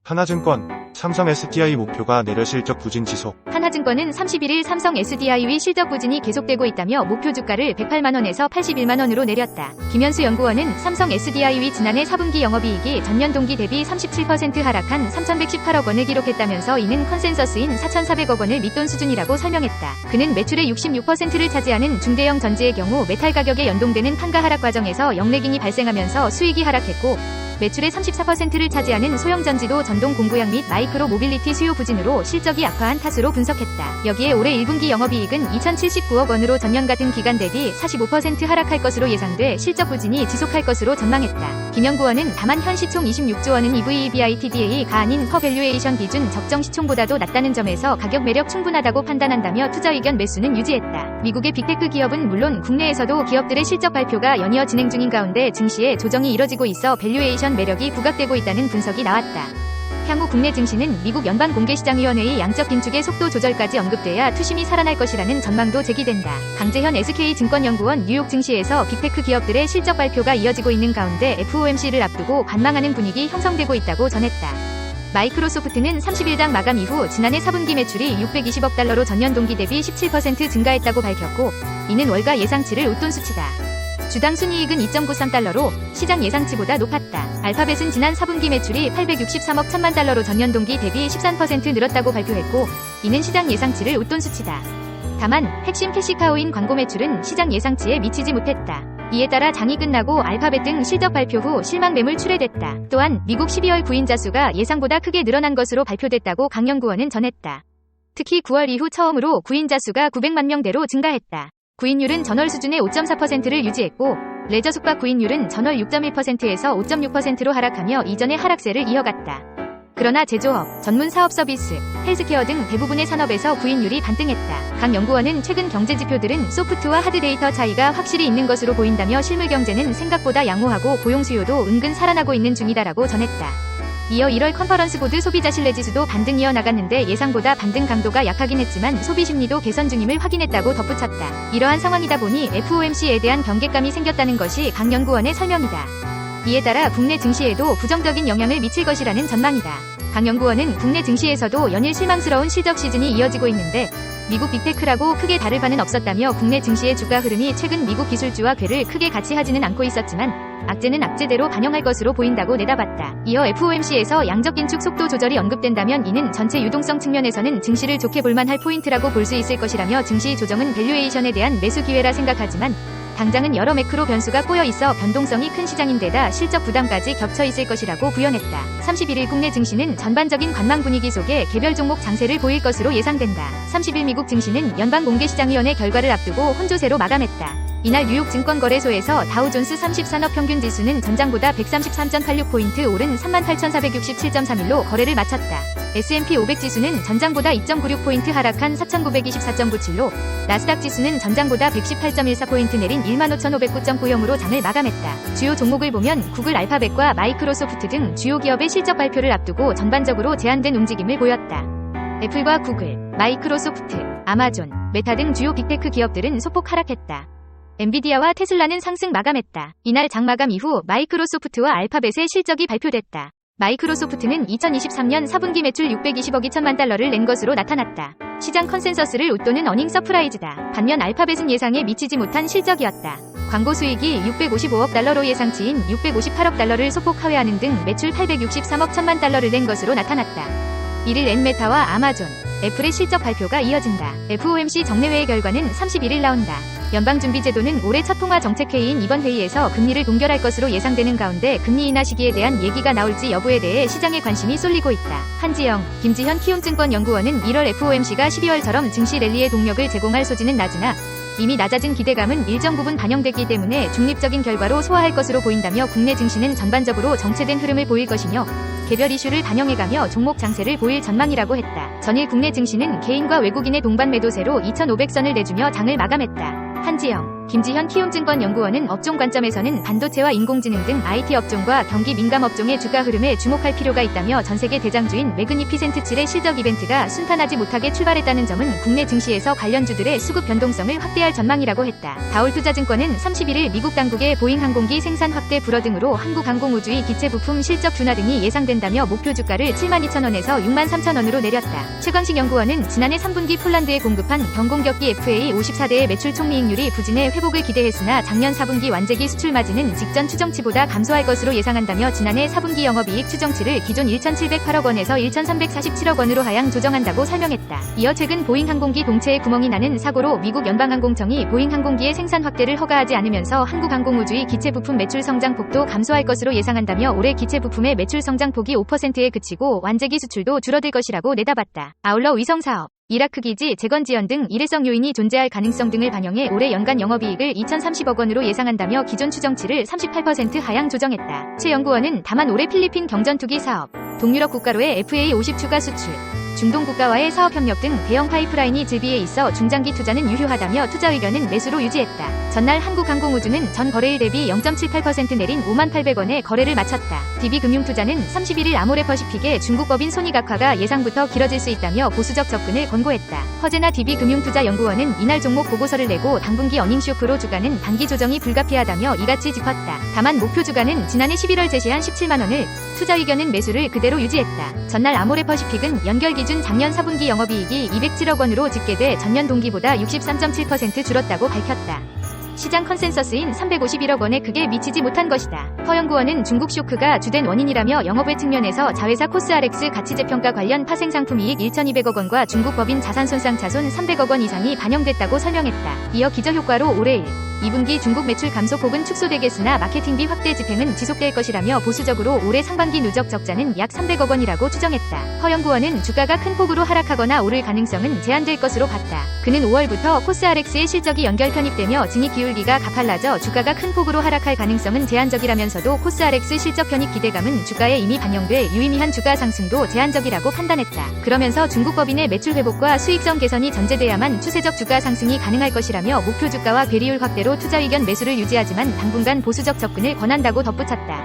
하나증권, 삼성 SDI 목표가 내려 실적 부진 지속. 하나증권은 31일 삼성 SDI의 실적 부진이 계속되고 있다며 목표 주가를 108만원에서 81만원으로 내렸다. 김현수 연구원은 삼성 SDI의 지난해 4분기 영업이익이 전년 동기 대비 37% 하락한 3,118억 원을 기록했다면서 이는 컨센서스인 4,400억 원을 밑돈 수준이라고 설명했다. 그는 매출의 66%를 차지하는 중대형 전지의 경우 메탈 가격에 연동되는 판가 하락 과정에서 역내긴이 발생하면서 수익이 하락했고, 매출의 34%를 차지하는 소형 전지도 전동 공구형 및 마이크로 모빌리티 수요 부진으로 실적이 악화한 탓으로 분석했다. 여기에 올해 1분기 영업이익은 2,079억 원으로 전년 같은 기간 대비 45% 하락할 것으로 예상돼 실적 부진이 지속할 것으로 전망했다. 김연구원은 다만 현 시총 26조 원은 EV/EBITDA,가 아닌 퍼밸류에이션 기준 적정 시총보다도 낮다는 점에서 가격 매력 충분하다고 판단한다며 투자 의견 매수는 유지했다. 미국의 빅테크 기업은 물론 국내에서도 기업들의 실적 발표가 연이어 진행 중인 가운데 증시에 조정이 이뤄지고 있어 밸류에이션 매력이 부각되고 있다는 분석이 나왔다. 향후 국내 증시는 미국 연방공개시장위원회의 양적 긴축의 속도 조절까지 언급돼야 투심이 살아날 것이라는 전망도 제기된다. 강재현 SK증권연구원 뉴욕 증시에서 빅테크 기업들의 실적 발표가 이어지고 있는 가운데 FOMC를 앞두고 관망하는 분위기 형성되고 있다고 전했다. 마이크로소프트는 30일장 마감 이후 지난해 4분기 매출이 620억 달러로 전년 동기 대비 17% 증가했다고 밝혔고, 이는 월가 예상치를 웃돈 수치다. 주당 순이익은 2.93달러로 시장 예상치보다 높았다. 알파벳은 지난 4분기 매출이 863억 1천만 달러로 전년 동기 대비 13% 늘었다고 발표했고, 이는 시장 예상치를 웃돈 수치다. 다만 핵심 캐시카우인 광고 매출은 시장 예상치에 미치지 못했다. 이에 따라 장이 끝나고 알파벳 등 실적 발표 후 실망 매물 출회됐다. 또한 미국 12월 구인자 수가 예상보다 크게 늘어난 것으로 발표됐다고 강연구원은 전했다. 특히 9월 이후 처음으로 구인자 수가 900만 명대로 증가했다. 구인율은 전월 수준의 5.4%를 유지했고, 레저 숙박 구인율은 전월 6.1%에서 5.6%로 하락하며 이전의 하락세를 이어갔다. 그러나 제조업, 전문 사업 서비스, 헬스케어 등 대부분의 산업에서 구인율이 반등했다. 강 연구원은 최근 경제 지표들은 소프트와 하드 데이터 차이가 확실히 있는 것으로 보인다며 실물 경제는 생각보다 양호하고 고용 수요도 은근 살아나고 있는 중이다라고 전했다. 이어 1월 컨퍼런스 보드 소비자 신뢰지수도 반등 이어나갔는데 예상보다 반등 강도가 약하긴 했지만 소비 심리도 개선 중임을 확인했다고 덧붙였다. 이러한 상황이다 보니 FOMC에 대한 경계감이 생겼다는 것이 강 연구원의 설명이다. 이에 따라 국내 증시에도 부정적인 영향을 미칠 것이라는 전망이다. 강 연구원은 국내 증시에서도 연일 실망스러운 실적 시즌이 이어지고 있는데, 미국 빅테크라고 크게 다를 바는 없었다며 국내 증시의 주가 흐름이 최근 미국 기술주와 궤를 크게 같이 하지는 않고 있었지만 악재는 악재대로 반영할 것으로 보인다고 내다봤다. 이어 FOMC에서 양적 긴축 속도 조절이 언급된다면 이는 전체 유동성 측면에서는 증시를 좋게 볼만할 포인트라고 볼 수 있을 것이라며 증시 조정은 밸류에이션에 대한 매수 기회라 생각하지만 당장은 여러 매크로 변수가 꼬여 있어 변동성이 큰 시장인데다 실적 부담까지 겹쳐 있을 것이라고 부연했다. 31일 국내 증시는 전반적인 관망 분위기 속에 개별 종목 장세를 보일 것으로 예상된다. 30일 미국 증시는 연방공개시장위원회 결과를 앞두고 혼조세로 마감했다. 이날 뉴욕 증권거래소에서 다우존스 30산업 평균 지수는 전장보다 133.86포인트 오른 38,467.31로 거래를 마쳤다. S&P 500 지수는 전장보다 2.96포인트 하락한 4,924.97로, 나스닥 지수는 전장보다 118.14포인트 내린 15,509.90으로 장을 마감했다. 주요 종목을 보면 구글, 알파벳과 마이크로소프트 등 주요 기업의 실적 발표를 앞두고 전반적으로 제한된 움직임을 보였다. 애플과 구글, 마이크로소프트, 아마존, 메타 등 주요 빅테크 기업들은 소폭 하락했다. 엔비디아와 테슬라는 상승 마감했다. 이날 장 마감 이후 마이크로소프트와 알파벳의 실적이 발표됐다. 마이크로소프트는 2023년 4분기 매출 620억 2천만 달러를 낸 것으로 나타났다. 시장 컨센서스를 웃도는 어닝 서프라이즈다. 반면 알파벳은 예상에 미치지 못한 실적이었다. 광고 수익이 655억 달러로 예상치인 658억 달러를 소폭 하회하는 등 매출 863억 1천만 달러를 낸 것으로 나타났다. 이를 엔메타와 아마존, 애플의 실적 발표가 이어진다. FOMC 정례회의 결과는 31일 나온다. 연방준비제도는 올해 첫 통화정책회의인 이번 회의에서 금리를 동결할 것으로 예상되는 가운데 금리 인하 시기에 대한 얘기가 나올지 여부에 대해 시장의 관심이 쏠리고 있다. 한지영, 김지현 키움증권연구원은 1월 FOMC가 12월처럼 증시 랠리의 동력을 제공할 소지는 낮으나 이미 낮아진 기대감은 일정 부분 반영됐기 때문에 중립적인 결과로 소화할 것으로 보인다며 국내 증시는 전반적으로 정체된 흐름을 보일 것이며 개별 이슈를 반영해가며 종목 장세를 보일 전망이라고 했다. 전일 국내 증시는 개인과 외국인의 동반 매도세로 2,500선을 내주며 장을 마감했다. 한지영 김지현 키움증권연구원은 업종 관점에서는 반도체와 인공지능 등 IT 업종과 경기 민감 업종의 주가 흐름에 주목할 필요가 있다며 전세계 대장주인 매그니피센트 7의 실적 이벤트가 순탄하지 못하게 출발했다는 점은 국내 증시에서 관련주들의 수급 변동성을 확대할 전망이라고 했다. 다올투자증권은 31일 미국 당국의 보잉 항공기 생산 확대 불허 등으로 한국항공우주의 기체 부품 실적 둔화 등이 예상된다며 목표 주가를 72,000원에서 63,000원으로 내렸다. 최광식 연구원은 지난해 3분기 폴란드에 공급한 경공격기 FA54대의 매출 총이익률이 부진해 회복을 기대했으나 작년 4분기 완제기 수출 마진은 직전 추정치보다 감소할 것으로 예상한다며 지난해 4분기 영업이익 추정치를 기존 1,708억 원에서 1,347억 원으로 하향 조정한다고 설명했다. 이어 최근 보잉 항공기 동체에 구멍이 나는 사고로 미국 연방항공청이 보잉 항공기의 생산 확대를 허가하지 않으면서 한국항공우주의 기체 부품 매출 성장폭도 감소할 것으로 예상한다며 올해 기체 부품의 매출 성장폭이 5%에 그치고 완제기 수출도 줄어들 것이라고 내다봤다. 아울러 위성사업, 이라크 기지 재건 지연 등 일회성 요인이 존재할 가능성 등을 반영해 올해 연간 영업이익을 2,030억 원으로 예상한다며 기존 추정치를 38% 하향 조정했다. 최 연구원은 다만 올해 필리핀 경전투기 사업, 동유럽 국가로의 FA50 추가 수출, 중동 국가와의 사업 협력 등 대형 파이프라인이 즐비해 있어 중장기 투자는 유효하다며 투자 의견은 매수로 유지했다. 전날 한국항공우주는 전 거래일 대비 0.78% 내린 58,000원에 거래를 마쳤다. DB금융투자는 31일 아모레퍼시픽의 중국법인 손익악화가 예상부터 길어질 수 있다며 보수적 접근을 권고했다. 허재나 DB금융투자연구원은 이날 종목 보고서를 내고 당분기 어닝쇼크로 주가는 단기 조정이 불가피하다며 이같이 짚었다. 다만 목표 주가는 지난해 11월 제시한 17만원을, 투자 의견은 매수를 그대로 유지했다. 전날 아모레퍼시픽은 연결 기준 작년 4분기 영업이익이 207억 원으로 집계돼 전년 동기보다 63.7% 줄었다고 밝혔다. 시장 컨센서스인 351억 원에 크게 미치지 못한 것이다. 허연구원은 중국 쇼크가 주된 원인이라며 영업외 측면에서 자회사 코스RX 가치재평가 관련 파생상품 이익 1,200억 원과 중국 법인 자산손상 차손 300억 원 이상이 반영됐다고 설명했다. 이어 기저효과로 올해 2분기 중국 매출 감소폭은 축소되겠으나 마케팅비 확대 집행은 지속될 것이라며 보수적으로 올해 상반기 누적 적자는 약 300억 원이라고 추정했다. 허연구원은 주가가 큰 폭으로 하락하거나 오를 가능성은 제한될 것으로 봤다. 그는 5월부터 코스RX의 실적이 연결 편입되며 증이 기울기가 가팔라져 주가가 큰 폭으로 하락할 가능성은 제한적이라면서도 코스RX 실적 편입 기대감은 주가에 이미 반영돼 유의미한 주가 상승도 제한적이라고 판단했다. 그러면서 중국 법인의 매출 회복과 수익성 개선이 전제돼야만 추세적 주가 상승이 가능할 것이라며 목표 주가와 괴리율 확대로 투자 의견 매수를 유지하지만 당분간 보수적 접근을 권한다고 덧붙였다.